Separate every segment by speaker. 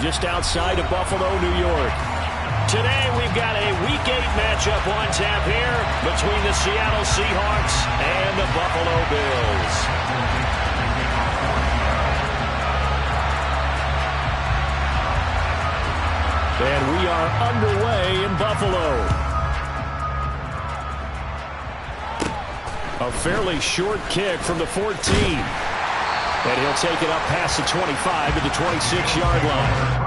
Speaker 1: just outside of Buffalo, New York.
Speaker 2: Today we've got a Week 8 matchup on tap here between the Seattle Seahawks and the Buffalo Bills.
Speaker 1: And we are underway in Buffalo. A fairly short kick from the 14. And he'll take it up past the 25 to the 26-yard line.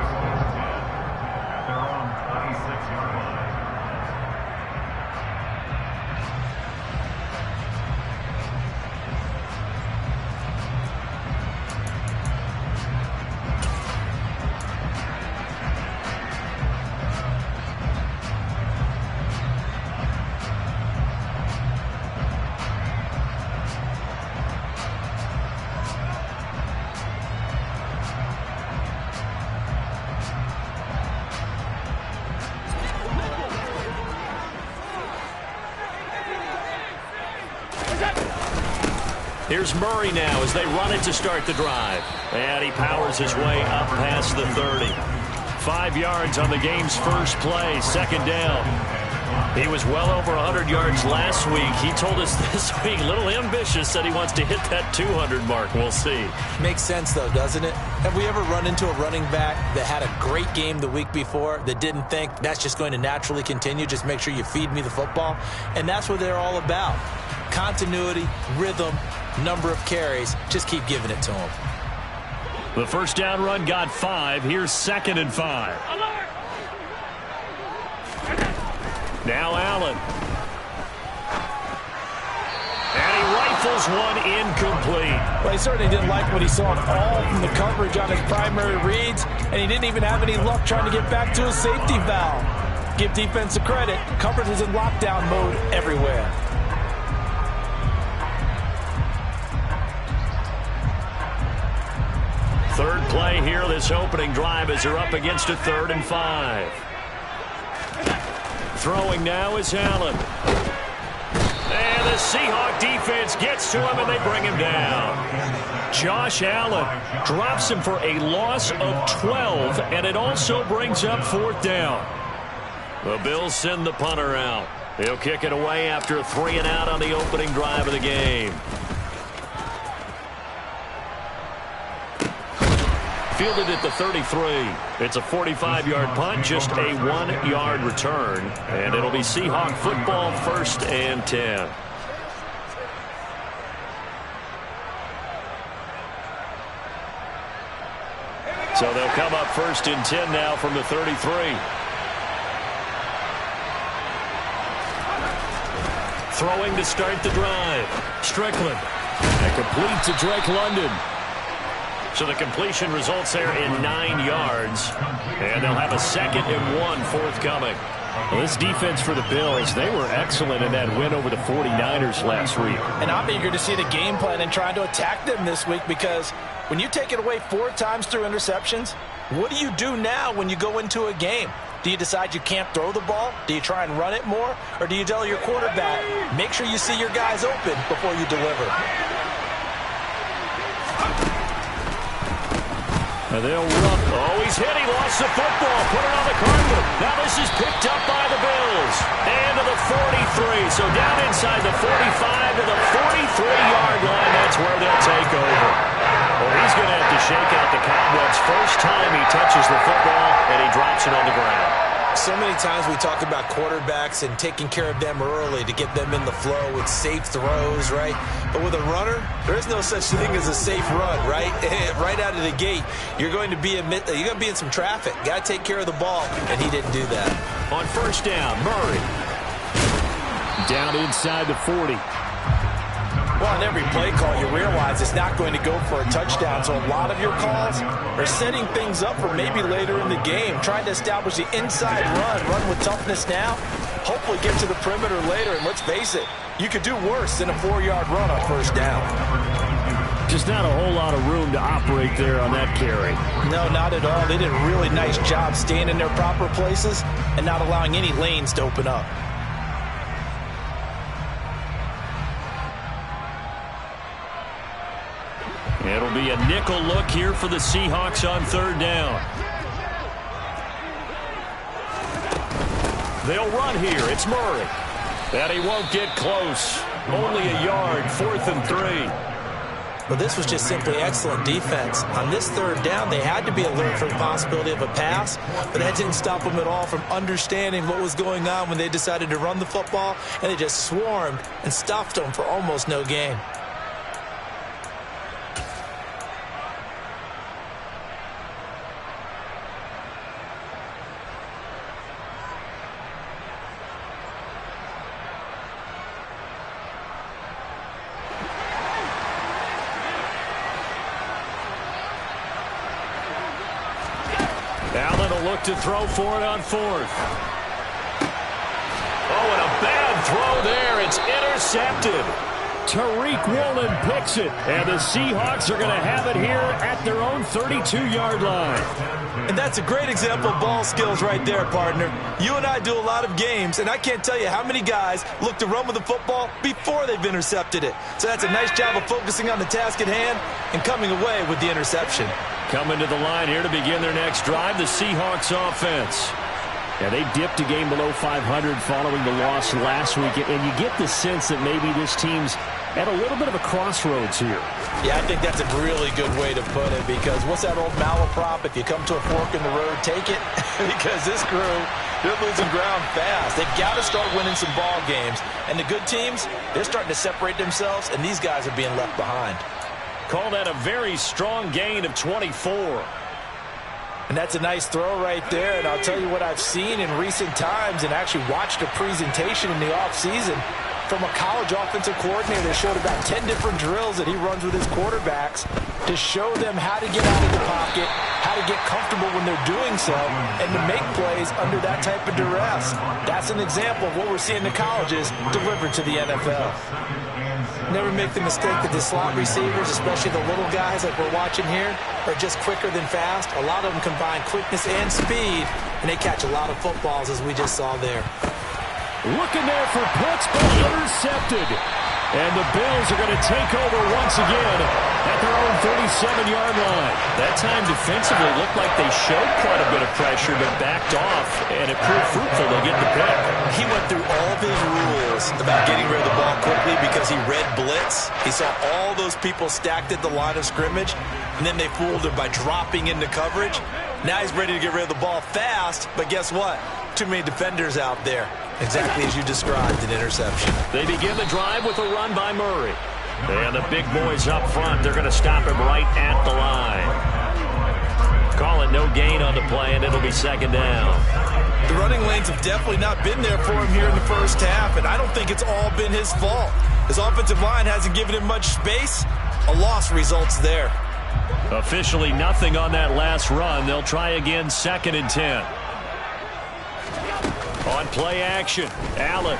Speaker 2: Here's Murray now as they run it to start the drive. And he powers his way up past the 30.
Speaker 1: 5 yards on the game's first play, second down.
Speaker 2: He was well over 100 yards last week. He told us this week, a little ambitious, said he wants to hit that 200 mark. We'll see.
Speaker 3: Makes sense, though, doesn't it? Have we ever run into a running back that had a great game the week before that didn't think that's just going to naturally continue? Just make sure you feed me the football. And that's what they're all about. Continuity, rhythm, number of carries. Just keep giving it to him.
Speaker 1: The first down run got 5. Here's 2nd and 5. Now Allen. And he rifles one incomplete.
Speaker 4: Well, he certainly didn't like what he saw all from the coverage on his primary reads, and he didn't even have any luck trying to get back to his safety valve. Give defense a credit. Coverage was in lockdown mode everywhere.
Speaker 2: Third play here, this opening drive, as they're up against a 3rd and 5.
Speaker 1: Throwing now is Allen.
Speaker 2: And the Seahawk defense gets to him, and they bring him down.
Speaker 1: Josh Allen drops him for a loss of 12, and it also brings up 4th down.
Speaker 2: The Bills send the punter out. He'll kick it away after a 3 and out on the opening drive of the game. Fielded at the 33. It's a 45-yard punt, just a 1-yard return. And it'll be Seahawk football, 1st and 10.
Speaker 1: So they'll come up 1st and 10 now from the 33.
Speaker 2: Throwing to start the drive.
Speaker 1: Strickland. And complete to Drake London.
Speaker 2: So the completion results there in 9 yards. And they'll have a 2nd and 1 forthcoming.
Speaker 1: Well, this defense for the Bills, they were excellent in that win over the 49ers last week.
Speaker 4: And I'm eager to see the game plan and trying to attack them this week, because when you take it away 4 times through interceptions, what do you do now when you go into a game? Do you decide you can't throw the ball? Do you try and run it more? Or do you tell your quarterback, make sure you see your guys open before you deliver?
Speaker 1: And they'll run.
Speaker 2: Oh, he's hit. He lost the football. Put it on the carpet. Now this is picked up by the Bills. And to the 43. So down inside the 45 to the 43-yard line. That's where they'll take over. Well, he's going to have to shake out the cobwebs. First time he touches the football, and he drops it on the ground.
Speaker 3: So many times we talk about quarterbacks and taking care of them early to get them in the flow with safe throws, right? But with a runner, there is no such thing as a safe run, right? Right out of the gate, you're going to be in some traffic. Got to take care of the ball, and he didn't do that.
Speaker 2: On first down, Murray.
Speaker 1: Down inside the 40.
Speaker 4: Well, on every play call, you realize it's not going to go for a touchdown. So a lot of your calls are setting things up for maybe later in the game, trying to establish the inside run with toughness now, hopefully get to the perimeter later. And let's face it, you could do worse than a 4-yard run on first down.
Speaker 1: Just not a whole lot of room to operate there on that carry.
Speaker 4: No, not at all. They did a really nice job staying in their proper places and not allowing any lanes to open up.
Speaker 1: It'll be a nickel look here for the Seahawks on third down.
Speaker 2: They'll run here. It's Murray. And he won't get close. Only a yard, 4th and 3.
Speaker 3: Well, this was just simply excellent defense. On this 3rd down, they had to be alert for the possibility of a pass, but that didn't stop them at all from understanding what was going on when they decided to run the football, and they just swarmed and stuffed them for almost no gain.
Speaker 2: Allen will look to throw for it on 4th. Oh, and a bad throw there. It's intercepted. Tariq Woolen picks it, and the Seahawks are going to have it here at their own 32-yard line.
Speaker 3: And that's a great example of ball skills right there, partner. You and I do a lot of games, and I can't tell you how many guys look to run with the football before they've intercepted it. So that's a nice job of focusing on the task at hand and coming away with the interception.
Speaker 2: Coming to the line here to begin their next drive, the Seahawks offense.
Speaker 1: Yeah, they dipped a game below 500 following the loss last week, and you get the sense that maybe this team's at a little bit of a crossroads here.
Speaker 3: Yeah, I think that's a really good way to put it, because what's that old malaprop? If you come to a fork in the road, take it. Because this crew, they're losing ground fast. They've got to start winning some ball games. And the good teams, they're starting to separate themselves, and these guys are being left behind.
Speaker 2: Call that a very strong gain of 24.
Speaker 3: And that's a nice throw right there. And I'll tell you what I've seen in recent times and actually watched a presentation in the offseason from a college offensive coordinator that showed about 10 different drills that he runs with his quarterbacks to show them how to get out of the pocket, how to get comfortable when they're doing so, and to make plays under that type of duress. That's an example of what we're seeing in the colleges delivered to the NFL. Never make the mistake that the slot receivers, especially the little guys like we're watching here, are just quicker than fast. A lot of them combine quickness and speed, and they catch a lot of footballs, as we just saw there.
Speaker 2: Looking there for Pitts, but intercepted. And the Bills are going to take over once again at their own 37-yard line. That time defensively looked like they showed quite a bit of pressure, but backed off, and it proved fruitful to get the pick.
Speaker 3: He went through all of his rules about getting rid of the ball quickly because he read blitz. He saw all those people stacked at the line of scrimmage, and then they fooled him by dropping into coverage. Now he's ready to get rid of the ball fast, but guess what? Too many defenders out there. Exactly as you described, an interception.
Speaker 2: They begin the drive with a run by Murray. And the big boys up front, they're going to stop him right at the line. Call it no gain on the play, and it'll be 2nd down.
Speaker 3: The running lanes have definitely not been there for him here in the first half, and I don't think it's all been his fault. His offensive line hasn't given him much space. A loss results there.
Speaker 2: Officially nothing on that last run. They'll try again, 2nd and 10. On play action, Allen.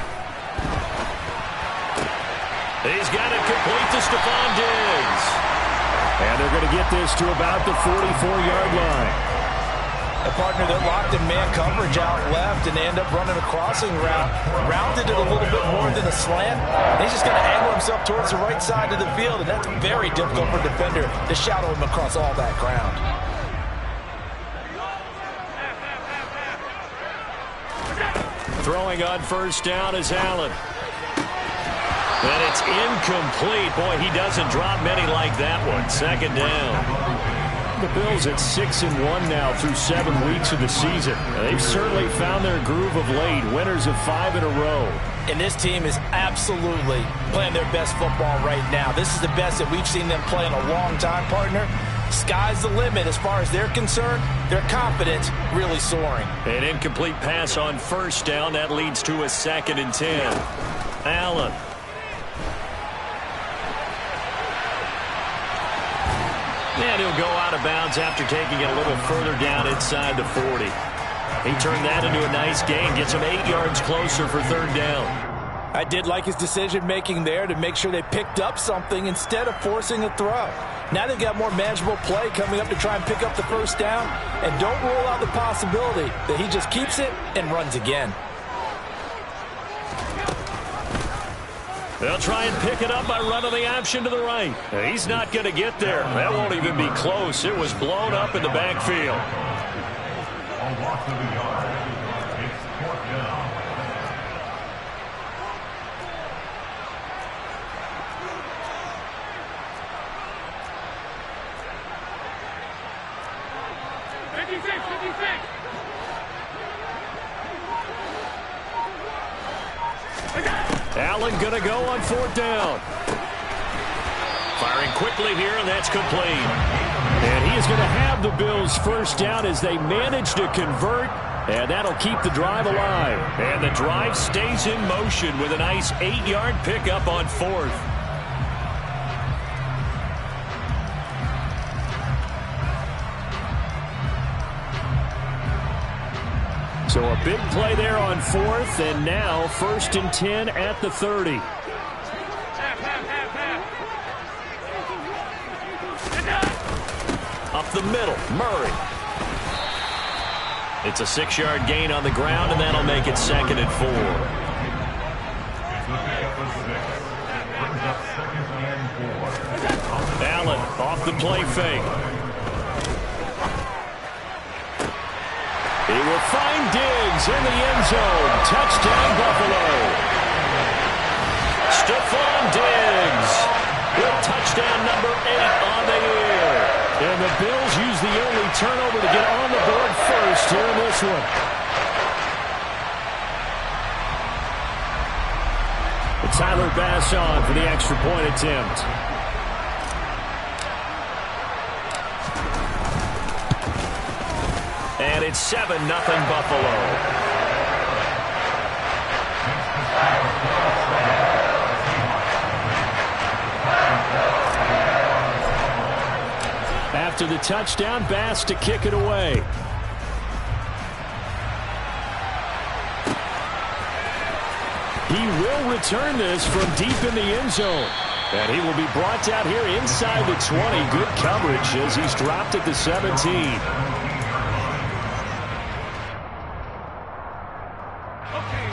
Speaker 2: He's got it complete to Stephon Diggs.
Speaker 1: And they're going to get this to about the 44-yard line.
Speaker 3: A partner that locked in man coverage out left, and they end up running a crossing route. Rounded it a little bit more than a slant. And he's just going to angle himself towards the right side of the field, and that's very difficult for a defender to shadow him across all that ground.
Speaker 2: Throwing on 1st down is Allen. And it's incomplete. Boy, he doesn't drop many like that one. 2nd down.
Speaker 1: The Bills at 6-1 now through 7 weeks of the season. They've certainly found their groove of late. Winners of 5 in a row.
Speaker 3: And this team is absolutely playing their best football right now. This is the best that we've seen them play in a long time, partner. Sky's the limit as far as they're concerned. Their confidence really soaring.
Speaker 2: An incomplete pass on 1st down. That leads to a 2nd and 10. Allen. And he'll go out of bounds after taking it a little further down inside the 40. He turned that into a nice gain. Gets him 8 yards closer for 3rd down.
Speaker 3: I did like his decision-making there to make sure they picked up something instead of forcing a throw. Now they've got more manageable play coming up to try and pick up the 1st down. And don't rule out the possibility that he just keeps it and runs again.
Speaker 2: They'll try and pick it up by running the option to the right. He's not going to get there. That won't even be close. It was blown up in the backfield. Allen going to go on 4th down. Firing quickly here, and that's complete.
Speaker 1: And he is going to have the Bills' 1st down as they manage to convert, and that'll keep the drive alive.
Speaker 2: And the drive stays in motion with a nice 8-yard pickup on 4th.
Speaker 1: So a big play there on 4th, and now 1st and 10 at the 30.
Speaker 2: Up the middle, Murray. It's a 6-yard gain on the ground, and that'll make it 2nd and 4. Allen off the play fake. He will find Diggs in the end zone. Touchdown, Buffalo. Stephon Diggs with touchdown number 8 on the year.
Speaker 1: And the Bills use the early turnover to get on the board first here in this one. And Tyler Bass on for the extra point attempt.
Speaker 2: And it's 7-0 Buffalo.
Speaker 1: After the touchdown, Bass to kick it away. He will return this from deep in the end zone. And he will be brought down here inside the 20. Good coverage as he's dropped at the 17.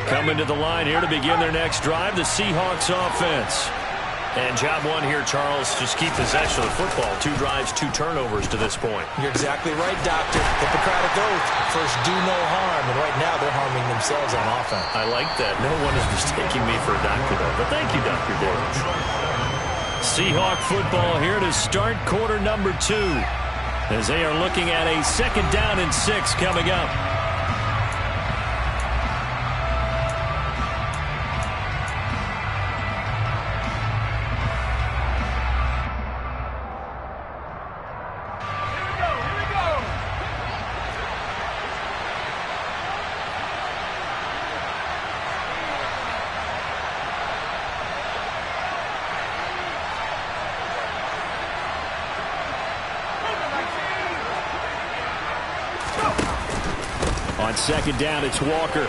Speaker 2: Coming to the line here to begin their next drive, the Seahawks offense. And job one here, Charles, just keep possession of the football. 2 drives, 2 turnovers to this point.
Speaker 3: You're exactly right, Doctor. Hippocratic oath. First, do no harm. And right now, they're harming themselves on offense.
Speaker 2: I like that. No one is mistaking me for a doctor, though. But thank you, Dr. Davis. Seahawk football here to start quarter number 2. As they are looking at a 2nd down and 6 coming up.
Speaker 1: On 2nd down, it's Walker.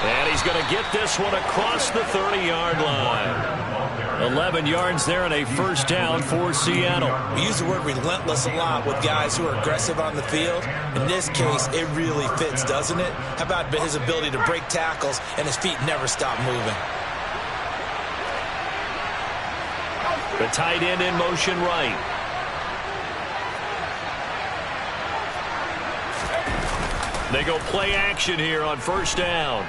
Speaker 2: And he's going to get this one across the 30-yard line. 11 yards there and a 1st down for Seattle.
Speaker 3: We use the word relentless a lot with guys who are aggressive on the field. In this case, it really fits, doesn't it? How about his ability to break tackles and his feet never stop moving?
Speaker 2: The tight end in motion right. They go play action here on 1st down.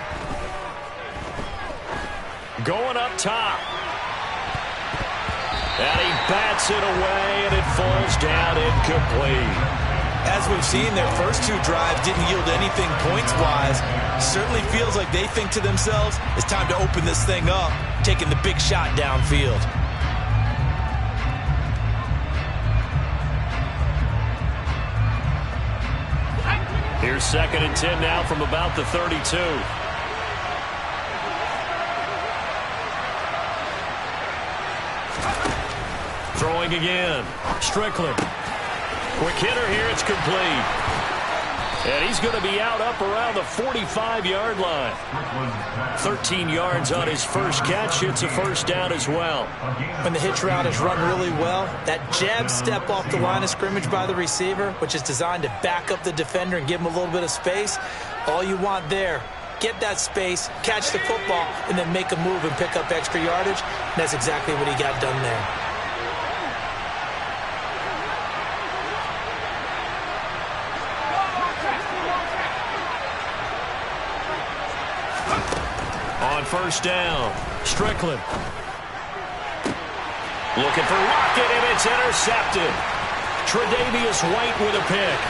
Speaker 2: Going up top. And he bats it away, and it falls down incomplete.
Speaker 3: As we've seen, their first 2 drives didn't yield anything points-wise. Certainly feels like they think to themselves, it's time to open this thing up, taking the big shot downfield.
Speaker 2: Here's 2nd and 10 now from about the 32. Throwing again. Strickland. Quick hitter here. It's complete. And he's going to be out up around the 45-yard line. 13 yards on his first catch. It's a 1st down as well.
Speaker 3: When the hitch route is run really well, that jab step off the line of scrimmage by the receiver, which is designed to back up the defender and give him a little bit of space, all you want there, get that space, catch the football, and then make a move and pick up extra yardage. And that's exactly what he got done there.
Speaker 2: on first down. Strickland. Looking for Lockett, and it's intercepted. Tre'Davious White with a pick.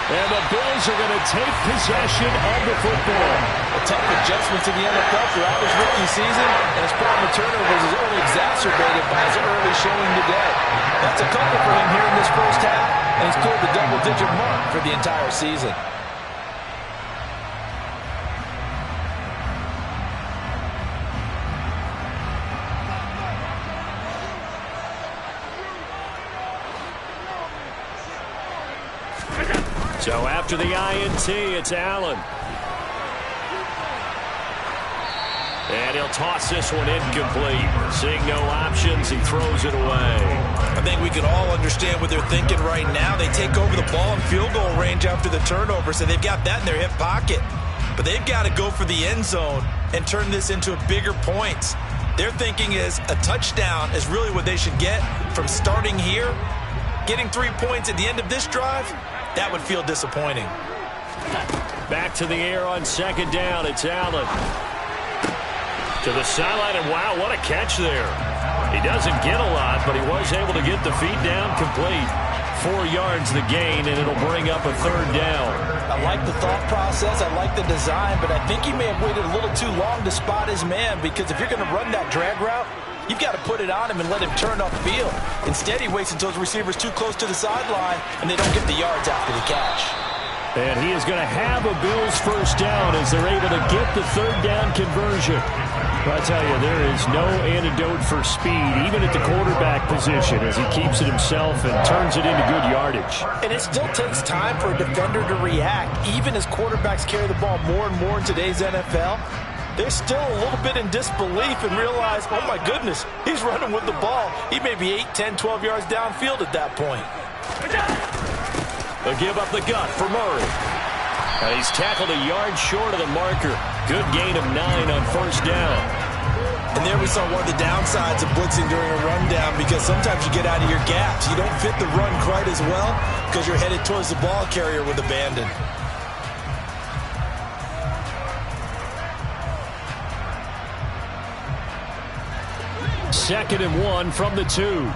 Speaker 1: And the Bills are going to take possession of the football.
Speaker 4: A tough adjustment to the NFL throughout his rookie season, and his problem with turnovers is only exacerbated by his early showing today. That's a couple for him here in this first half, and he's cleared the double-digit mark for the entire season.
Speaker 2: So after the INT, it's Allen. And he'll toss this one incomplete. Seeing no options, he throws it away.
Speaker 3: I think we can all understand what they're thinking right now. They take over the ball in field goal range after the turnover, so they've got that in their hip pocket. But they've got to go for the end zone and turn this into bigger points. Their thinking is a touchdown is really what they should get from starting here. Getting 3 points at the end of this drive, that would feel disappointing.
Speaker 2: Back to the air on second down. It's Allen. To the sideline, and wow, what a catch there. He doesn't get a lot, but he was able to get the feet down complete. 4 yards the gain, and it'll bring up a third down.
Speaker 4: I like the thought process. I like the design, but I think he may have waited a little too long to spot his man, because if you're going to run that drag route, you've got to put it on him and let him turn upfield. Instead, he waits until his receiver's too close to the sideline, and they don't get the yards after the catch.
Speaker 1: And he is going to have a Bills first down as they're able to get the third down conversion. I tell you, there is no antidote for speed, even at the quarterback position, as he keeps it himself and turns it into good yardage.
Speaker 4: And it still takes time for a defender to react, even as quarterbacks carry the ball more and more in today's NFL. They're still a little bit in disbelief and realize, oh my goodness, he's running with the ball. He may be 8, 10, 12 yards downfield at that point.
Speaker 2: They'll give up the gut for Murray. He's tackled a yard short of the marker. Good gain of 9 on first down.
Speaker 3: And there we saw one of the downsides of blitzing during a rundown, because sometimes you get out of your gaps. You don't fit the run quite as well because you're headed towards the ball carrier with abandon.
Speaker 1: Second and 1 from the 2.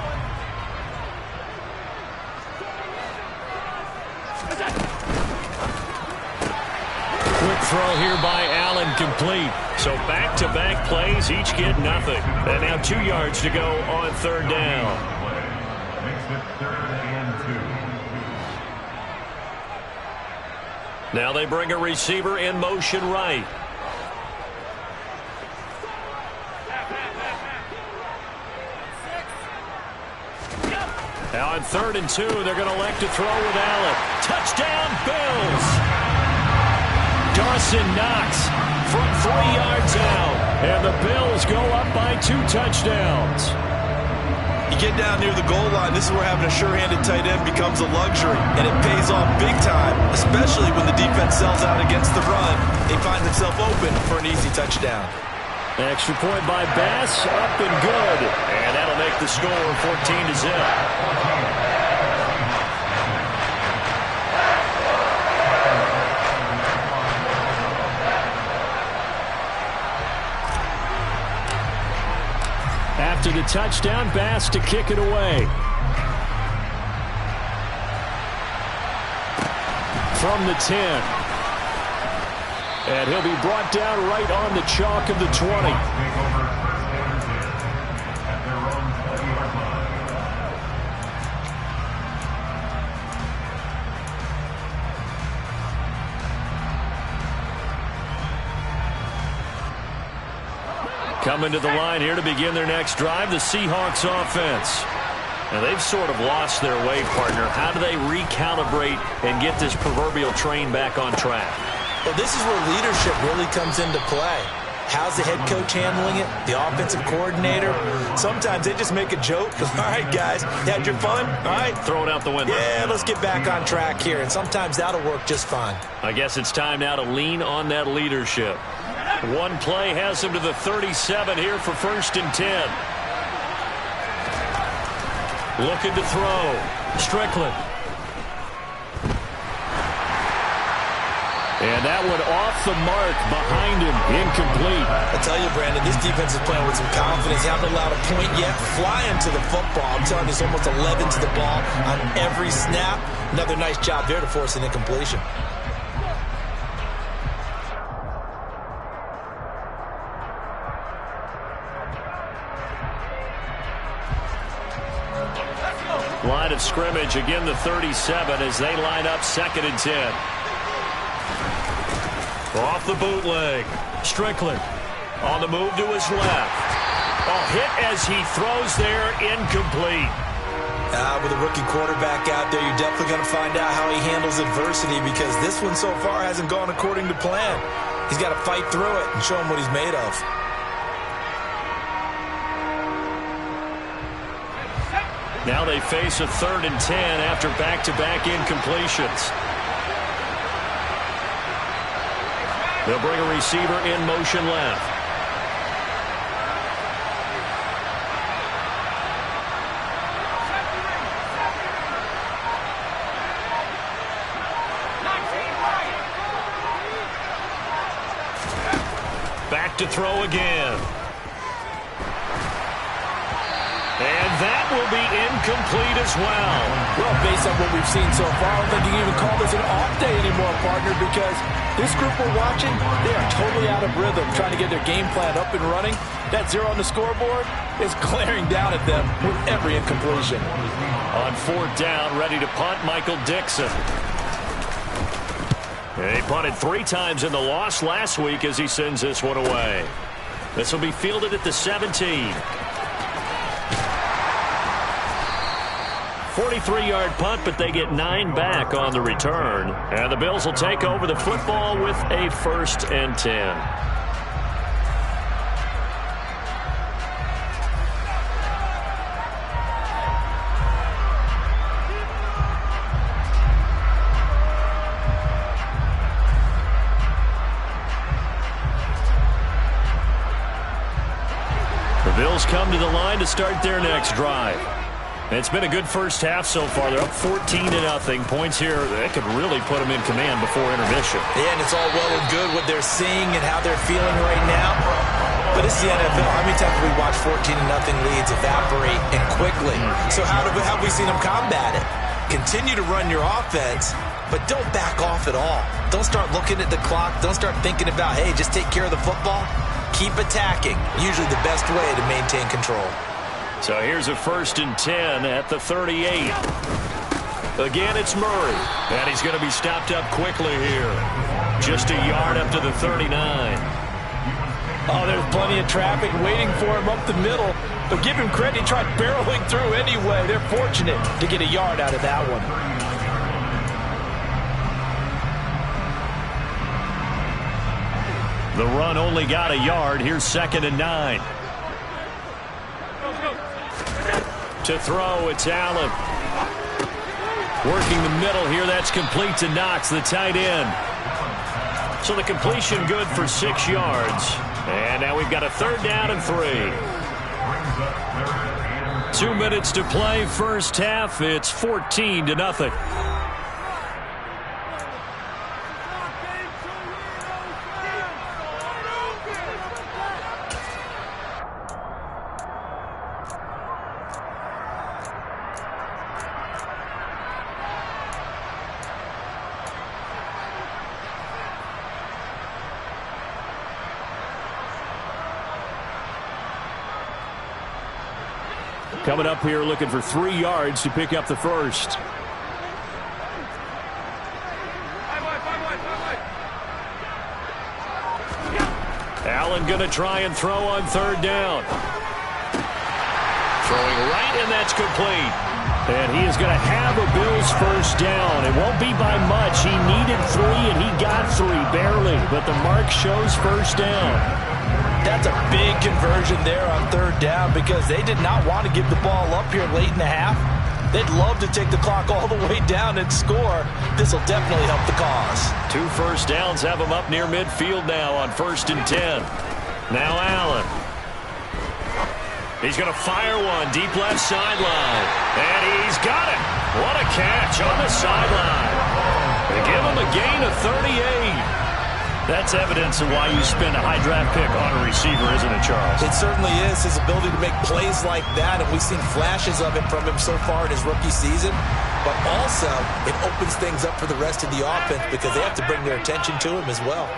Speaker 1: Quick throw here by Allen, complete.
Speaker 2: So back-to-back plays, each get nothing. And now 2 yards to go on third down. Now they bring a receiver in motion right. Now on 3rd and 2, they're going to elect to throw with Allen. Touchdown, Bills!
Speaker 1: Dawson Knox from 3 yards out. And the Bills go up by 2 touchdowns.
Speaker 3: You get down near the goal line, this is where having a sure-handed tight end becomes a luxury. And it pays off big time, especially when the defense sells out against the run. They find themselves open for an easy touchdown.
Speaker 1: Extra point by Bass, up and good.
Speaker 2: And that'll make the score 14-0.
Speaker 1: After the touchdown, Bass to kick it away. From the 10. And he'll be brought down right on the chalk of the 20.
Speaker 2: Coming to the line here to begin their next drive, the Seahawks offense. Now they've sort of lost their way, partner. How do they recalibrate and get this proverbial train back on track?
Speaker 3: Well, this is where leadership really comes into play. How's the head coach handling it? The offensive coordinator? Sometimes they just make a joke. All right, guys, you had your fun? All right.
Speaker 2: Throw it out the window.
Speaker 3: Yeah, let's get back on track here. And sometimes that'll work just fine.
Speaker 2: I guess it's time now to lean on that leadership. One play has him to the 37 here for 1st and 10. Looking to throw. Strickland. And
Speaker 1: And that one off the mark behind him. Incomplete.
Speaker 3: I tell you, Brandon, this defense is playing with some confidence. They haven't allowed a point yet. Flying to the football. I'm telling you, it's almost 11 to the ball on every snap. Another nice job there to force an incompletion.
Speaker 1: Line of scrimmage, again the 37 as they line up 2nd and 10. Off the bootleg. Strickland on the move to his left. Hit as he throws there, incomplete.
Speaker 3: With a rookie quarterback out there, you're definitely going to find out how he handles adversity, because this one so far hasn't gone according to plan. He's got to fight through it and show him what he's made of.
Speaker 1: Now they face a 3rd and 10 after back-to-back incompletions. They'll bring a receiver in motion left. Back to throw again. And that will be incomplete as well.
Speaker 4: Well, based on what we've seen so far, I don't think you can even call this an off day anymore, partner, because this group we're watching, they are totally out of rhythm, trying to get their game plan up and running. That 0 on the scoreboard is glaring down at them with every incompletion.
Speaker 1: On 4th down, ready to punt, Michael Dixon. He punted 3 times in the loss last week as he sends this one away. This will be fielded at the 17. 43-yard punt, but they get 9 back on the return. And the Bills will take over the football with a 1st and 10. The Bills come to the line to start their next drive. It's been a good first half so far. They're up 14-0. Points here, that could really put them in command before intermission.
Speaker 3: Yeah, and it's all well and good what they're seeing and how they're feeling right now. But it's the NFL. How many times have we watched 14-0 leads evaporate and quickly? So how have we seen them combat it? Continue to run your offense, but don't back off at all. Don't start looking at the clock. Don't start thinking about, hey, just take care of the football. Keep attacking. Usually the best way to maintain control.
Speaker 1: So here's a 1st and 10 at the 38. Again, it's Murray. And he's going to be stopped up quickly here. Just a yard up to the 39.
Speaker 4: Oh, there's plenty of traffic waiting for him up the middle. But give him credit, he tried barreling through anyway. They're fortunate to get a yard out of that one.
Speaker 1: The run only got a yard. Here's 2nd and 9. To throw, it's Allen. Working the middle here, that's complete to Knox, the tight end. So the completion good for 6 yards. And now we've got a 3rd down and 3. 2 minutes to play, first half. It's 14-0. Coming up here looking for 3 yards to pick up the first. Allen going to try and throw on 3rd down. Throwing right, and that's complete. And he is going to have a Bills first down. It won't be by much. He needed 3, and he got 3, barely. But the mark shows first down.
Speaker 4: That's a big conversion there on 3rd down, because they did not want to give the ball up here late in the half. They'd love to take the clock all the way down and score. This will definitely help the cause.
Speaker 1: 2 first downs have him up near midfield now on 1st and 10. Now Allen. He's going to fire one deep left sideline. And he's got it. What a catch on the sideline. They give him a gain of 38. That's evidence of why you spend a high draft pick on a receiver, isn't it, Charles?
Speaker 3: It certainly is. His ability to make plays like that, and we've seen flashes of it from him so far in his rookie season. But also, it opens things up for the rest of the offense because they have to bring their attention to him as well.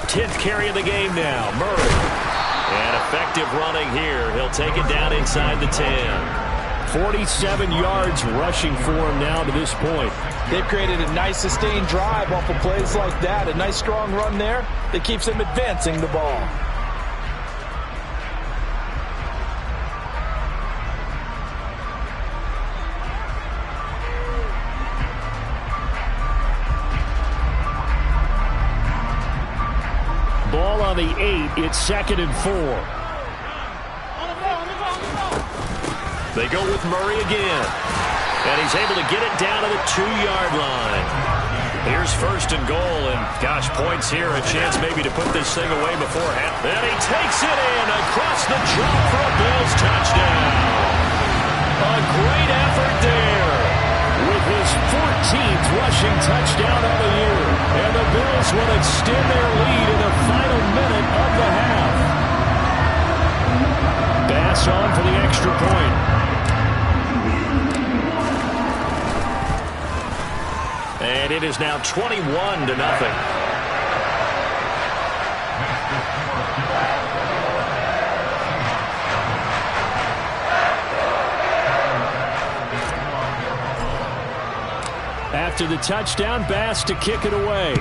Speaker 2: Tenth carry of the game now, Murray. And effective running here. He'll take it down inside the 10.
Speaker 1: 47 yards rushing for him now to this point.
Speaker 4: They've created a nice sustained drive off of plays like that. A nice strong run there that keeps them advancing the ball.
Speaker 1: Ball on the 8. It's 2nd and 4.
Speaker 2: They go with Murray again. And he's able to get it down to the 2-yard line. Here's 1st and goal. And, gosh, points here. A chance maybe to put this thing away beforehand. And he takes it in across the jump for a Bills touchdown. A great effort there.
Speaker 1: With his 14th rushing touchdown of the year. And the Bills will extend their lead in the final minute of the half. Bass on for the extra point.
Speaker 2: And it is now 21-0.
Speaker 1: After the touchdown, Bass to kick it away.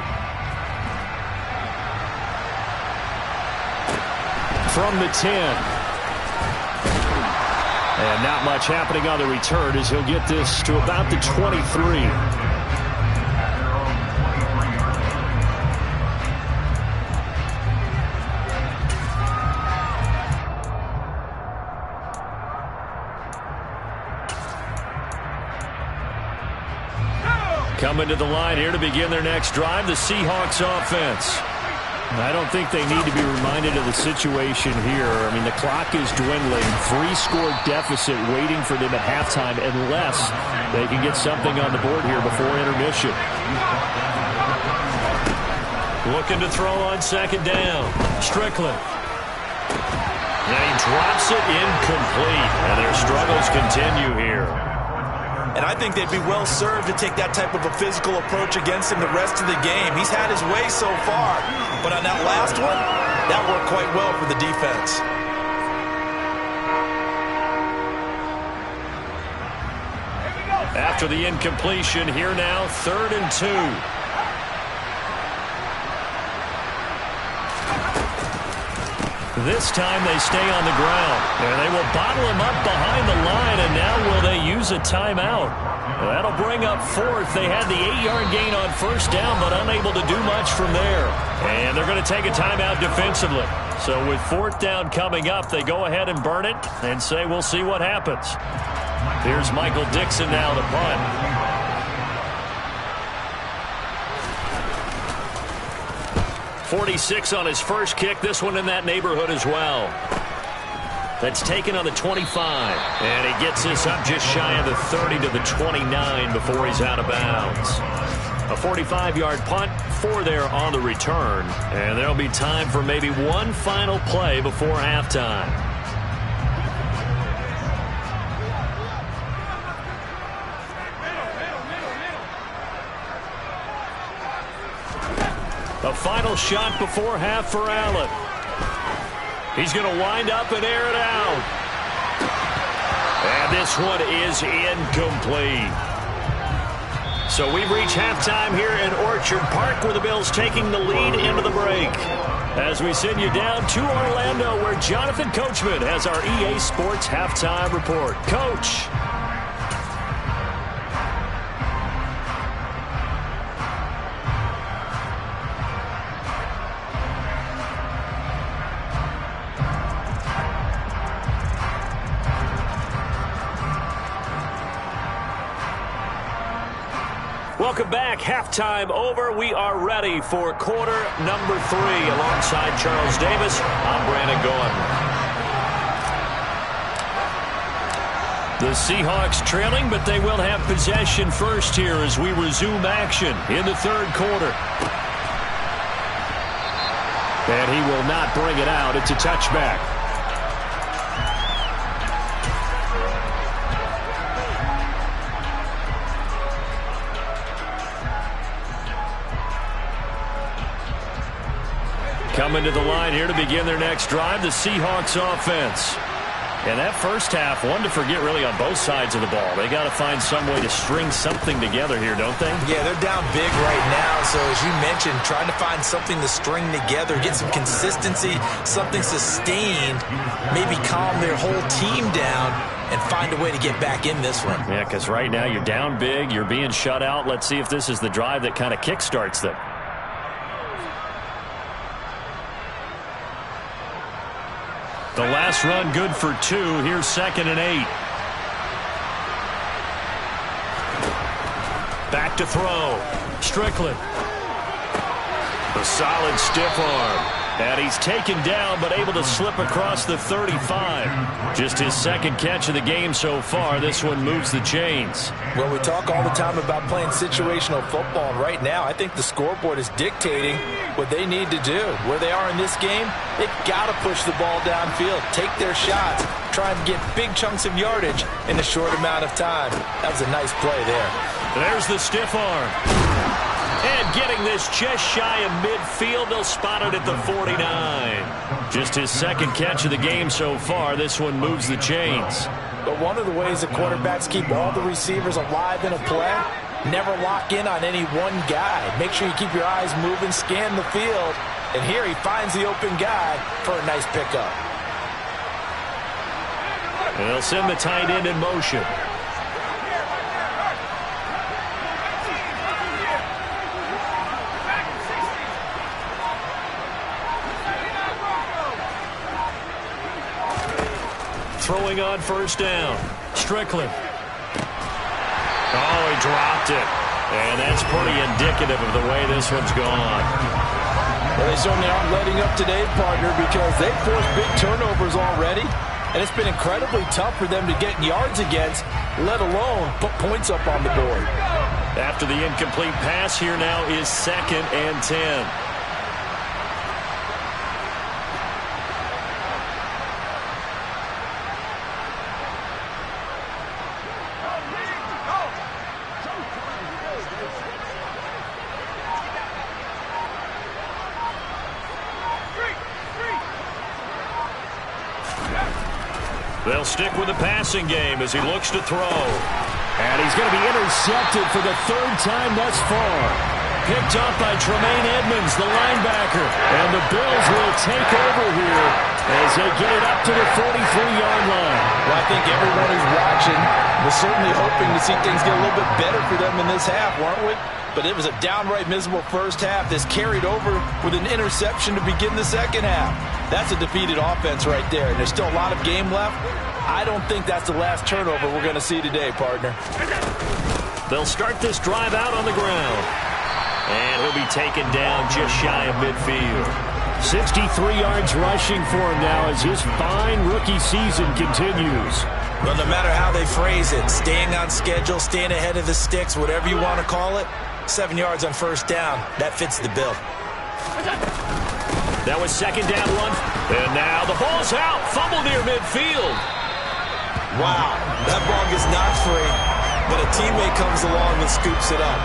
Speaker 1: From the 10. And not much happening on the return as he'll get this to about the 23. Coming to the line here to begin their next drive, the Seahawks offense. I don't think they need to be reminded of the situation here. I mean, the clock is dwindling. 3-score deficit waiting for them at halftime unless they can get something on the board here before intermission.
Speaker 2: Looking to throw on 2nd down. Strickland. And he drops it incomplete. And their struggles continue here.
Speaker 4: And I think they'd be well served to take that type of a physical approach against him the rest of the game. He's had his way so far. But on that last one, that worked quite well for the defense.
Speaker 2: After the incompletion, here now, 3rd and 2. This time they stay on the ground. And they will bottle him up behind the line, and now will they use a timeout? That'll bring up 4th. They had the 8-yard gain on 1st down, but unable to do much from there. And they're going to take a timeout defensively. So with 4th down coming up, they go ahead and burn it and say we'll see what happens. Here's Michael Dixon now to punt. 46 on his first kick. This one in that neighborhood as well. That's taken on the 25. And he gets this up just shy of the 30 to the 29 before he's out of bounds. A 45-yard punt, 4 there on the return. And there'll be time for maybe one final play before halftime. A final shot before half for Allen. He's going to wind up and air it out. And this one is incomplete. So we've reached halftime here in Orchard Park, where the Bills taking the lead into the break. As we send you down to Orlando, where Jonathan Coachman has our EA Sports halftime report. Coach. Welcome back. Halftime over. We are ready for quarter number 3. Alongside Charles Davis, I'm Brandon Gordon.
Speaker 1: The Seahawks trailing, but they will have possession first here as we resume action in the third quarter. And he will not bring it out. It's a touchback. Coming to the line here to begin their next drive, the Seahawks offense. And that first half, one to forget really on both sides of the ball. They got to find some way to string something together here, don't they?
Speaker 3: Yeah, they're down big right now. So as you mentioned, trying to find something to string together, get some consistency, something sustained, maybe calm their whole team down and find a way to get back in this one.
Speaker 1: Yeah, because right now you're down big, you're being shut out. Let's see if this is the drive that kind of kickstarts them. The last run good for 2. Here's 2nd and 8. Back to throw. Strickland. A solid stiff arm. And he's taken down but able to slip across the 35. Just his second catch of the game so far. This one moves the chains.
Speaker 4: Well, we talk all the time about playing situational football. And right now, I think the scoreboard is dictating what they need to do. Where they are in this game, they've got to push the ball downfield, take their shots, try and get big chunks of yardage in a short amount of time. That was a nice play there.
Speaker 1: There's the stiff arm. And getting this just shy of midfield, they'll spot it at the 49. Just his second catch of the game so far. This one moves the chains.
Speaker 4: But one of the ways that quarterbacks keep all the receivers alive in a play, never lock in on any one guy. Make sure you keep your eyes moving, scan the field. And here he finds the open guy for a nice pickup.
Speaker 1: And they'll send the tight end in motion. Throwing on first down. Strickland. Oh, he dropped it. And that's pretty indicative of the way this one's gone.
Speaker 4: Well, they certainly aren't letting up today, partner, because they've forced big turnovers already. And it's been incredibly tough for them to get yards against, let alone put points up on the board.
Speaker 1: After the incomplete pass, here now is 2nd and 10. They'll stick with the passing game as he looks to throw. And he's going to be intercepted for the 3rd time thus far. Picked up by Tremaine Edmonds, the linebacker. And the Bills will take over here as they get it up to the 43-yard line.
Speaker 4: Well, I think everyone who's watching was certainly hoping to see things get a little bit better for them in this half, weren't we? But it was a downright miserable first half that's carried over with an interception to begin the second half. That's a defeated offense right there, and there's still a lot of game left. I don't think that's the last turnover we're going to see today, partner.
Speaker 1: They'll start this drive out on the ground. And he'll be taken down just shy of midfield. 63 yards rushing for him now as his fine rookie season continues.
Speaker 3: Well, no matter how they phrase it, staying on schedule, staying ahead of the sticks, whatever you want to call it, 7 yards on first down, that fits the bill.
Speaker 1: That was 2nd down 1. And now the ball's out. Fumble near midfield.
Speaker 3: Wow, that ball gets knocked free, but a teammate comes along and scoops it up.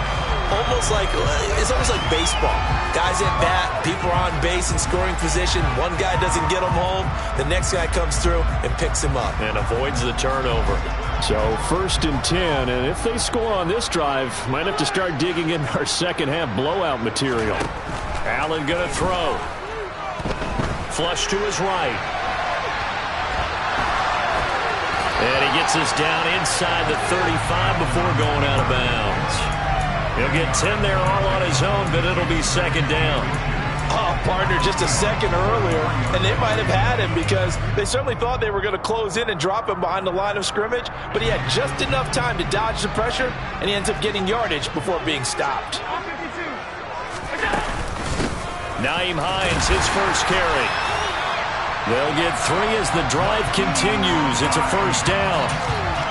Speaker 3: It's almost like baseball. Guys at bat, people are on base in scoring position. One guy doesn't get him home. The next guy comes through and picks him up.
Speaker 1: And avoids the turnover. So 1st and 10, and if they score on this drive, might have to start digging in our second half blowout material. Allen gonna throw. Flush to his right. And he gets us down inside the 35 before going out of bounds. He'll get 10 there all on his own, but it'll be 2nd down.
Speaker 4: Oh, partner, just a second earlier, and they might have had him because they certainly thought they were going to close in and drop him behind the line of scrimmage, but he had just enough time to dodge the pressure, and he ends up getting yardage before being stopped.
Speaker 1: Nyheim Hines, his first carry. They'll get 3 as the drive continues. It's a first down.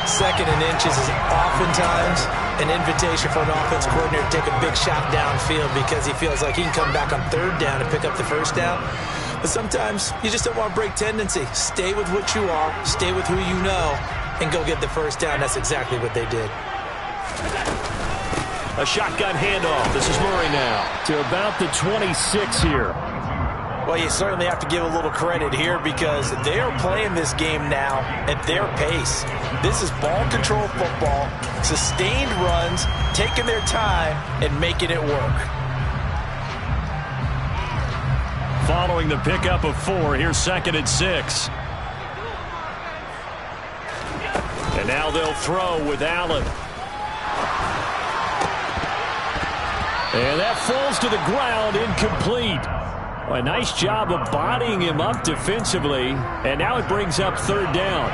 Speaker 3: Second and inches is oftentimes an invitation for an offense coordinator to take a big shot downfield because he feels like he can come back on third down and pick up the first down. But sometimes you just don't want to break tendency. Stay with what you are, stay with who you know, and go get the first down. That's exactly what they did.
Speaker 1: A shotgun handoff. This is Murray now to about the 26 here.
Speaker 4: Well, you certainly have to give a little credit here because they are playing this game now at their pace. This is ball control football, sustained runs, taking their time, and making it work.
Speaker 1: Following the pickup of 4, here's 2nd and 6. And now they'll throw with Allen. And that falls to the ground, incomplete. A nice job of bodying him up defensively, and now it brings up 3rd down.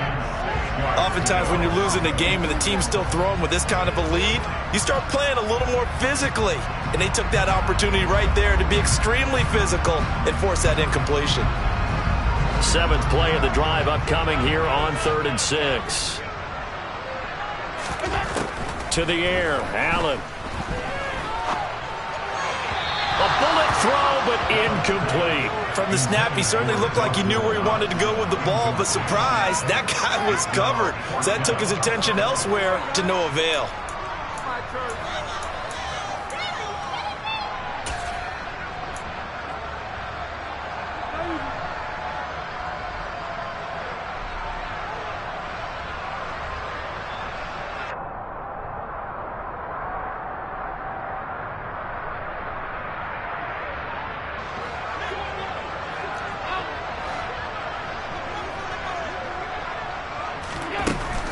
Speaker 3: Oftentimes when you're losing a game and the team's still throwing with this kind of a lead, you start playing a little more physically. And they took that opportunity right there to be extremely physical and force that incompletion.
Speaker 1: 7th play of the drive upcoming here on 3rd and 6. To the air, Allen. A bullet throw, but incomplete.
Speaker 3: From the snap, he certainly looked like he knew where he wanted to go with the ball, but surprise, that guy was covered. So that took his attention elsewhere to no avail.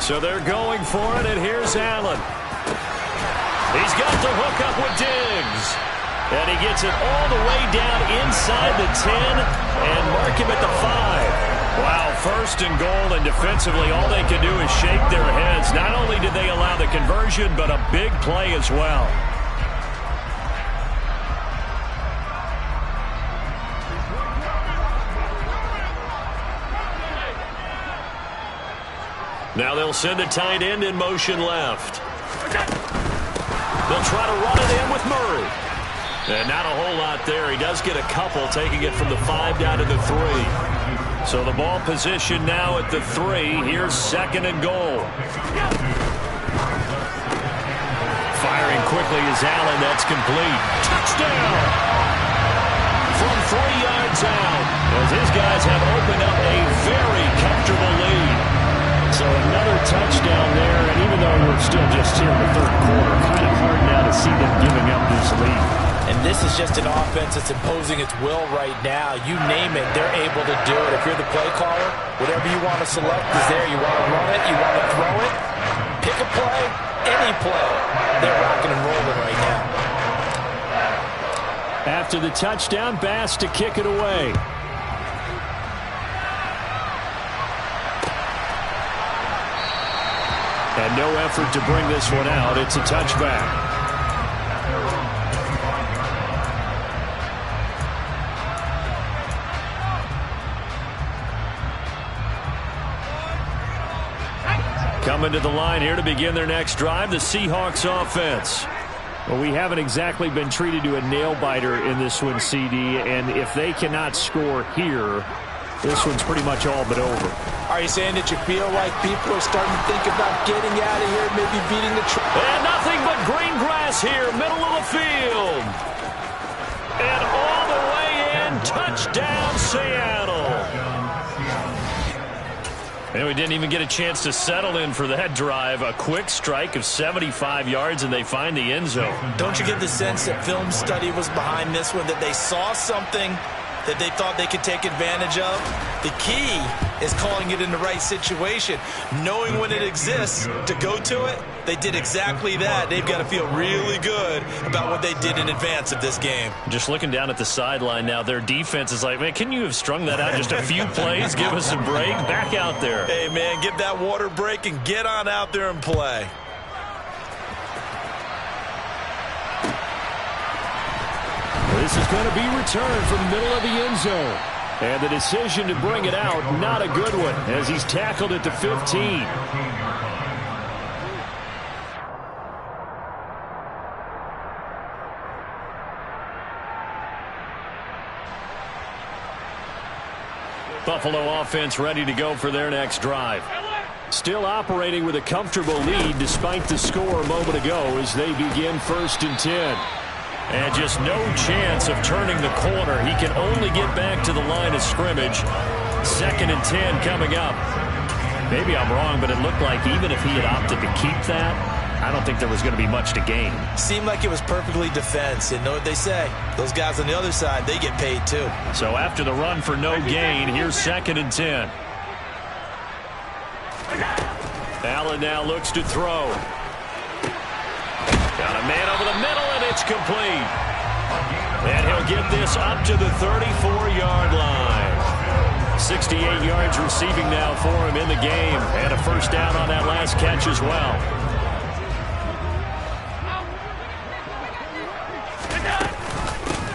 Speaker 1: So they're going for it, and here's Allen. He's got to hook up with Diggs. And he gets it all the way down inside the 10 and mark him at the 5. Wow, 1st and goal, and defensively all they can do is shake their heads. Not only did they allow the conversion, but a big play as well. Now they'll send the tight end in motion left. They'll try to run it in with Murray. And not a whole lot there. He does get a couple, taking it from the 5 down to the 3. So the ball position now at the 3. Here's 2nd and goal. Firing quickly is Allen. That's complete. Touchdown! From 3 yards out, as his guys have opened up a very comfortable lead. So another touchdown there, and even though we're still just here in the 3rd quarter, kind of hard now to see them giving up this lead.
Speaker 4: And this is just an offense that's imposing its will right now. You name it, they're able to do it. If you're the play caller, whatever you want to select is there. You want to run it, you want to throw it, pick a play, any play. They're rocking and rolling right now.
Speaker 1: After the touchdown, Bass to kick it away. And no effort to bring this one out. It's a touchback. Coming to the line here to begin their next drive, the Seahawks offense. Well, we haven't exactly been treated to a nail-biter in this one, CD, and if they cannot score here, this one's pretty much all but over.
Speaker 3: Are you saying that you feel like people are starting to think about getting out of here, maybe beating the truck?
Speaker 1: And nothing but green grass here, middle of the field. And all the way in, touchdown Seattle. And we didn't even get a chance to settle in for that drive. A quick strike of 75 yards, and they find the end zone.
Speaker 3: Don't you get the sense that film study was behind this one, that they saw something that they thought they could take advantage of? The key is calling it in the right situation. Knowing when it exists to go to it, they did exactly that. They've got to feel really good about what they did in advance of this game.
Speaker 1: Just looking down at the sideline now, their defense is like, man, can you have strung that out just a few plays? Give us a break. Back out there.
Speaker 3: Hey, man, get that water break and get on out there and play.
Speaker 1: This is going to be returned from the middle of the end zone. And the decision to bring it out, not a good one, as he's tackled at the 15. Buffalo offense ready to go for their next drive. Still operating with a comfortable lead despite the score a moment ago as they begin 1st and 10. And just no chance of turning the corner. He can only get back to the line of scrimmage. 2nd and 10 coming up. Maybe I'm wrong, but it looked like even if he had opted to keep that, I don't think there was going to be much to gain.
Speaker 3: Seemed like it was perfectly defense. And know what they say? Those guys on the other side, they get paid too.
Speaker 1: So after the run for no gain, here's 2nd and 10. Allen now looks to throw. Got a man over the middle, and it's complete. And he'll get this up to the 34-yard line. 68 yards receiving now for him in the game. And a first down on that last catch as well.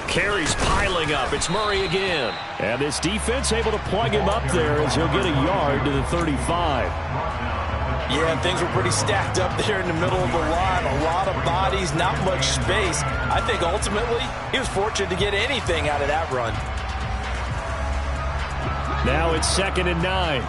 Speaker 1: Carries piling up. It's Murray again. And this defense able to plug him up there as he'll get a yard to the 35.
Speaker 4: Yeah, things were pretty stacked up there in the middle of the line. A lot of bodies, not much space. I think ultimately he was fortunate to get anything out of that run.
Speaker 1: Now it's 2nd and 9.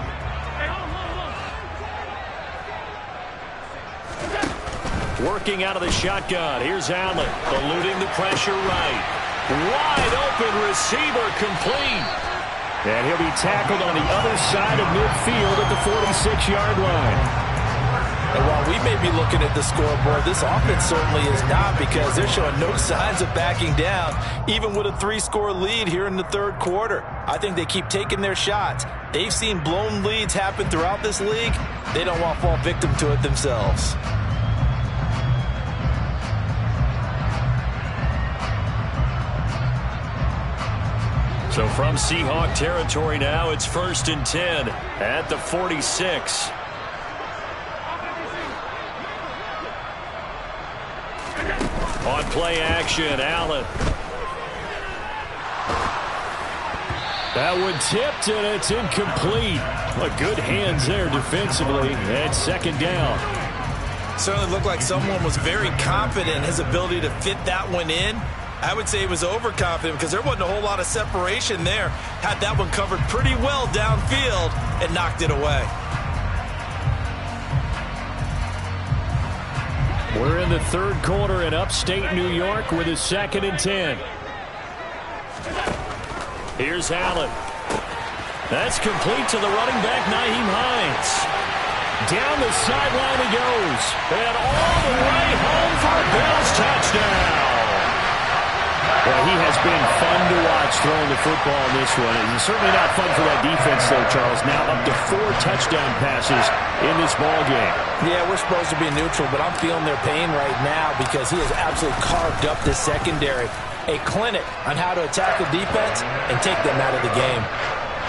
Speaker 1: Working out of the shotgun. Here's Allen, eluding the pressure right. Wide open receiver complete. And he'll be tackled on the other side of midfield at the 46-yard line.
Speaker 4: And while we may be looking at the scoreboard, this offense certainly is not, because they're showing no signs of backing down, even with a 3-score lead here in the 3rd quarter. I think they keep taking their shots. They've seen blown leads happen throughout this league. They don't want to fall victim to it themselves.
Speaker 1: So from Seahawk territory now, it's 1st and 10 at the 46. On play action, Allen. That one tipped, and it's incomplete. Good hands there defensively, and 2nd down.
Speaker 3: Certainly looked like someone was very confident in his ability to fit that one in. I would say he was overconfident because there wasn't a whole lot of separation there. Had that one covered pretty well downfield and knocked it away.
Speaker 1: We're in the 3rd quarter in upstate New York with a 2nd and 10. Here's Allen. That's complete to the running back, Nyheim Hines. Down the sideline he goes. And all the way home for a Bills touchdown. Well, he has been fun to watch throwing the football in this one. It's certainly not fun for that defense, though, Charles. Now up to 4 touchdown passes in this ball game.
Speaker 4: Yeah, we're supposed to be neutral, but I'm feeling their pain right now because he has absolutely carved up the secondary. A clinic on how to attack the defense and take them out of the game.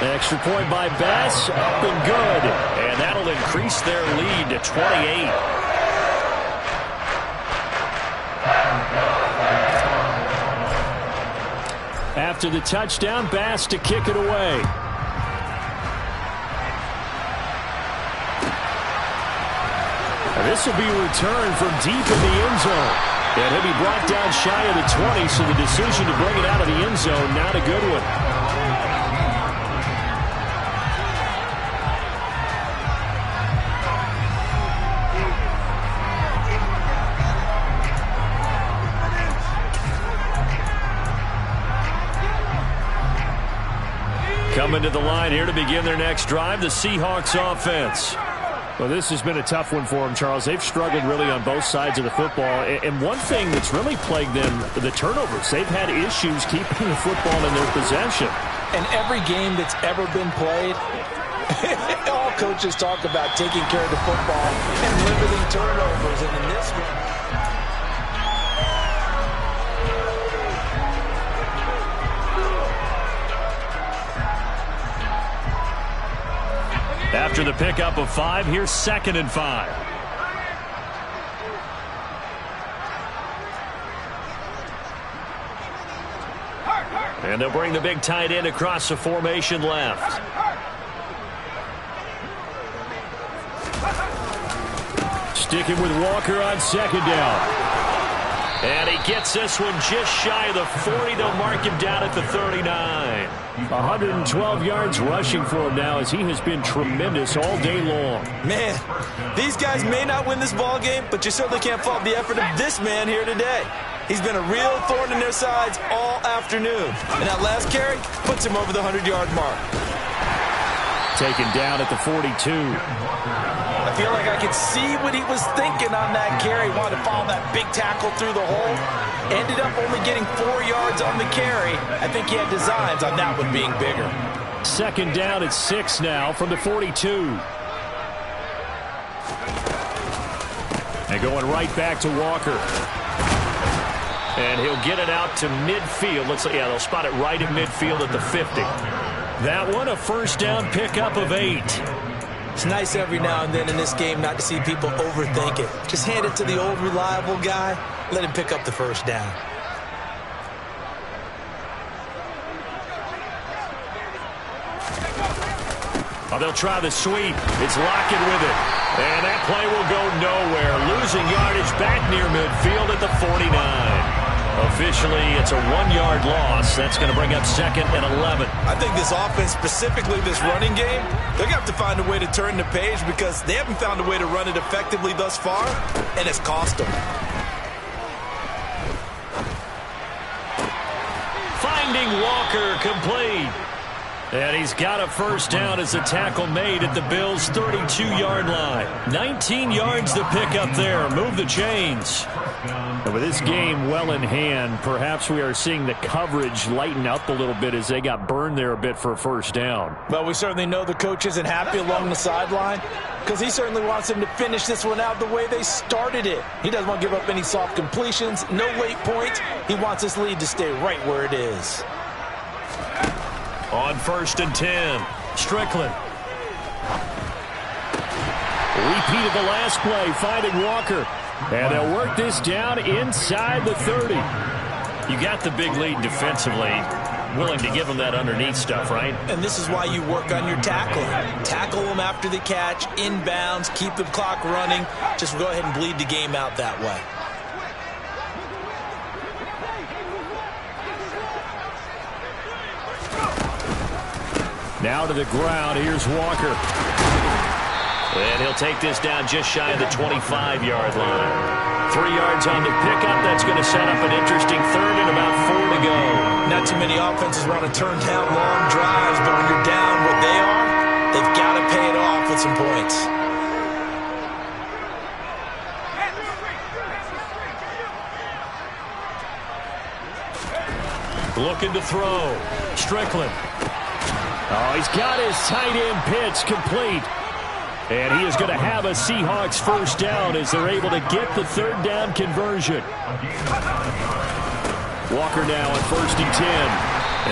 Speaker 1: An extra point by Bass, up and good. And that'll increase their lead to 28. After the touchdown, Bass to kick it away. And this will be returned from deep in the end zone. And he'll be brought down shy of the 20, so the decision to bring it out of the end zone, not a good one. Coming to the line here to begin their next drive, the Seahawks offense. Well, this has been a tough one for them, Charles. They've struggled really on both sides of the football. And one thing that's really plagued them, the turnovers. They've had issues keeping the football in their possession.
Speaker 4: And every game that's ever been played, all coaches talk about taking care of the football and limiting turnovers. And in this one,
Speaker 1: after the pickup of 5, here's 2nd and 5. And they'll bring the big tight end across the formation left. Sticking with Walker on 2nd down.
Speaker 2: And he gets this one just shy of the 40. They'll mark him down at the 39.
Speaker 1: 112 yards rushing for him now as he has been tremendous all day long.
Speaker 3: Man, these guys may not win this ball game, but you certainly can't fault the effort of this man here today. He's been a real thorn in their sides all afternoon. And that last carry puts him over the 100-yard mark.
Speaker 1: Taken down at the 42.
Speaker 4: I feel like I could see what he was thinking on that carry. Wanted to follow that big tackle through the hole. Ended up only getting 4 yards on the carry. I think he had designs on that one being bigger.
Speaker 1: Second down at 6 now from the 42. And going right back to Walker.
Speaker 2: And he'll get it out to midfield. Looks like, yeah, they'll spot it right in midfield at the 50.
Speaker 1: That one a first down pickup of 8.
Speaker 3: It's nice every now and then in this game not to see people overthink it. Just hand it to the old reliable guy. Let him pick up the first down.
Speaker 2: Oh, they'll try the sweep. It's Lockett with it. And that play will go nowhere. Losing yardage back near midfield at the 49. Officially, it's a 1-yard loss. That's going to bring up 2nd and 11.
Speaker 3: I think this offense, specifically this running game, they're going to have to find a way to turn the page because they haven't found a way to run it effectively thus far, and it's cost them.
Speaker 2: Finding Walker complete.
Speaker 1: And he's got a first down as the tackle made at the Bills' 32-yard line. 19 yards to pick up there. Move the chains. And with this game well in hand, perhaps we are seeing the coverage lighten up a little bit as they got burned there a bit for a first down.
Speaker 4: But we certainly know the coach isn't happy along the sideline because he certainly wants them to finish this one out the way they started it. He doesn't want to give up any soft completions, no late points. He wants this lead to stay right where it is.
Speaker 2: On 1st and 10, Strickland.
Speaker 1: Repeat of the last play, finding Walker. And they'll work this down inside the 30.
Speaker 2: You got the big lead defensively. Willing to give them that underneath stuff, right?
Speaker 3: And this is why you work on your tackling. Tackle them after the catch, inbounds, keep the clock running. Just go ahead and bleed the game out that way.
Speaker 1: Now to the ground. Here's Walker.
Speaker 2: And he'll take this down just shy of the 25-yard line. 3 yards on the pickup. That's going to set up an interesting 3rd and about 4 to go.
Speaker 3: Not too many offenses want to turn down long drives, but when you're down what they are, they've got to pay it off with some points.
Speaker 2: Looking to throw. Strickland.
Speaker 1: Oh, he's got his tight end pitch complete. And he is going to have a Seahawks first down as they're able to get the 3rd down conversion. Walker now on 1st and 10.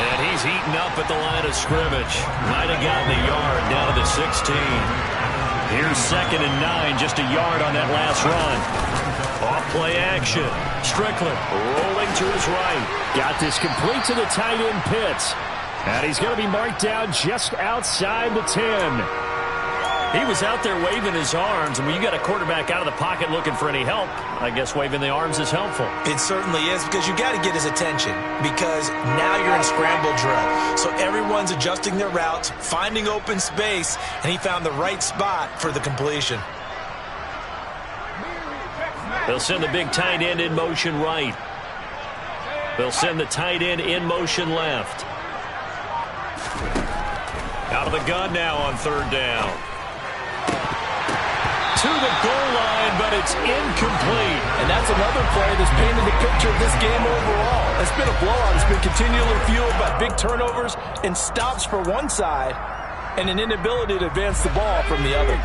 Speaker 2: And he's eaten up at the line of scrimmage. Might have gotten a yard down to the 16.
Speaker 1: Here's 2nd and 9, just a yard on that last run.
Speaker 2: Off play action. Strickland rolling to his right.
Speaker 1: Got this complete to the tight end Pitts. And he's going to be marked down just outside the 10.
Speaker 2: He was out there waving his arms, and when you got a quarterback out of the pocket looking for any help, I guess waving the arms is helpful.
Speaker 3: It certainly is because you got to get his attention because now you're in scramble drill. So everyone's adjusting their routes, finding open space, and he found the right spot for the completion.
Speaker 2: They'll send the big tight end in motion right. They'll send the tight end in motion left. Out of the gun now on 3rd down. To the goal line, but it's incomplete.
Speaker 4: And that's another play that's painted the picture of this game overall. It's been a blowout. It's been continually fueled by big turnovers and stops for one side and an inability to advance the ball from the other.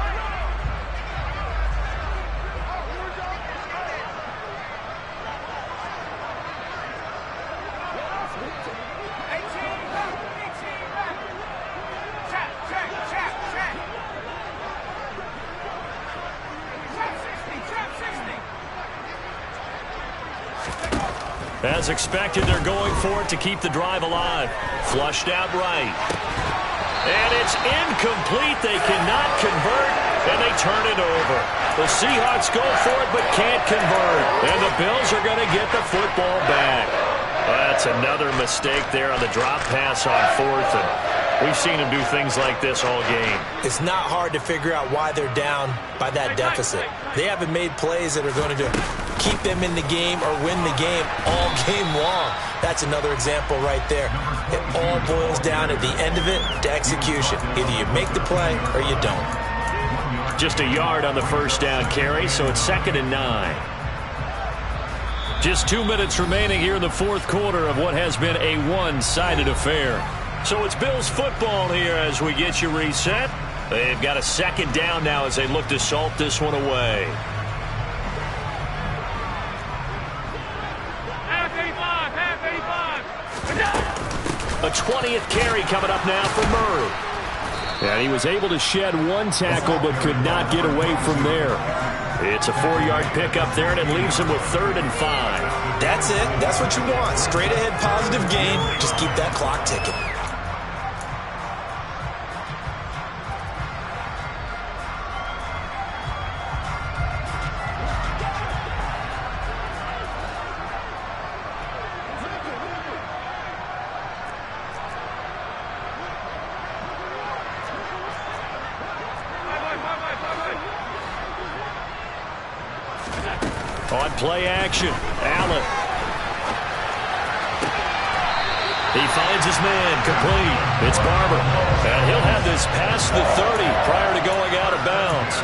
Speaker 2: As expected, they're going for it to keep the drive alive. Flushed out right. And it's incomplete. They cannot convert, and they turn it over. The Seahawks go for it but can't convert. And the Bills are going to get the football back. That's another mistake there on the drop pass on fourth. And we've seen him do things like this all game.
Speaker 3: It's not hard to figure out why they're down by that deficit. They haven't made plays that are going to keep them in the game or win the game all game long. That's another example right there. It all boils down at the end of it to execution. Either you make the play or you don't.
Speaker 1: Just a yard on the first down carry, so it's 2nd and 9. Just 2 minutes remaining here in the fourth quarter of what has been a one-sided affair. So it's Bills football here as we get you reset. They've got a 2nd down now as they look to salt this one away. A 20th carry coming up now for Murray. And he was able to shed one tackle but could not get away from there. It's a 4-yard pickup there, and it leaves him with 3rd and 5.
Speaker 3: That's it. That's what you want. Straight ahead positive gain. Just keep that clock ticking.
Speaker 1: On play action, Allen. He finds his man, complete. It's Barber. And he'll have this past the 30 prior to going out of bounds.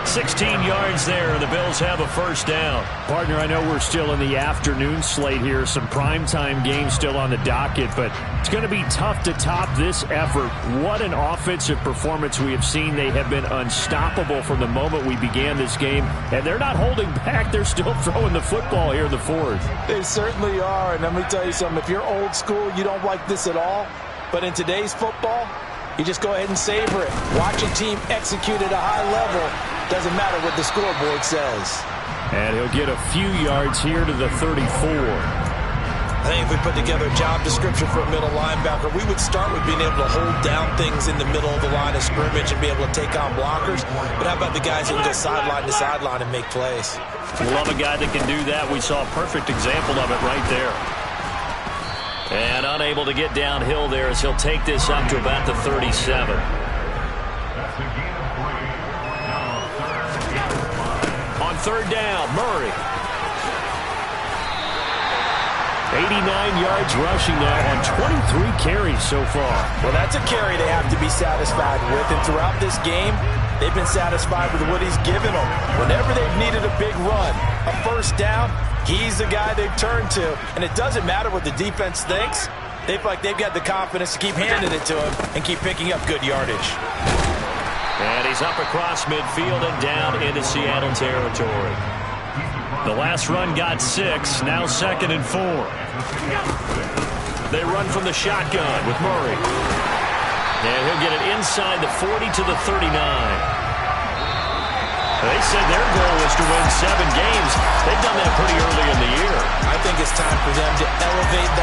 Speaker 1: 16 yards there, and the Bills have a first down. Partner, I know we're still in the afternoon slate here. Some primetime games still on the docket, but it's going to be tough to top this effort. What an offensive performance we have seen. They have been unstoppable from the moment we began this game, and they're not holding back. They're still throwing the football here in the fourth.
Speaker 4: They certainly are, and let me tell you something. If you're old school, you don't like this at all. But in today's football, you just go ahead and savor it. Watch a team execute at a high level. Doesn't matter what the scoreboard says.
Speaker 1: And he'll get a few yards here to the 34.
Speaker 3: I think if we put together a job description for a middle linebacker, we would start with being able to hold down things in the middle of the line of scrimmage and be able to take on blockers. But how about the guys who can go sideline to sideline and make plays?
Speaker 1: We love a guy that can do that. We saw a perfect example of it right there. And unable to get downhill there as he'll take this up to about the 37. On 3rd down, Murray. 89 yards rushing now on 23 carries so far.
Speaker 4: Well, that's a carry they have to be satisfied with. And throughout this game, they've been satisfied with what he's given them. Whenever they've needed a big run, a first down, he's the guy they've turned to. And it doesn't matter what the defense thinks. They feel like they've got the confidence to keep handing it to him and keep picking up good yardage.
Speaker 1: And he's up across midfield and down into Seattle territory. The last run got 6, now 2nd and 4. They run from the shotgun with Murray. And he'll get it inside the 40 to the 39. They said their goal was to win 7 games. They've done that pretty early in the year.
Speaker 3: I think it's time for them to elevate that.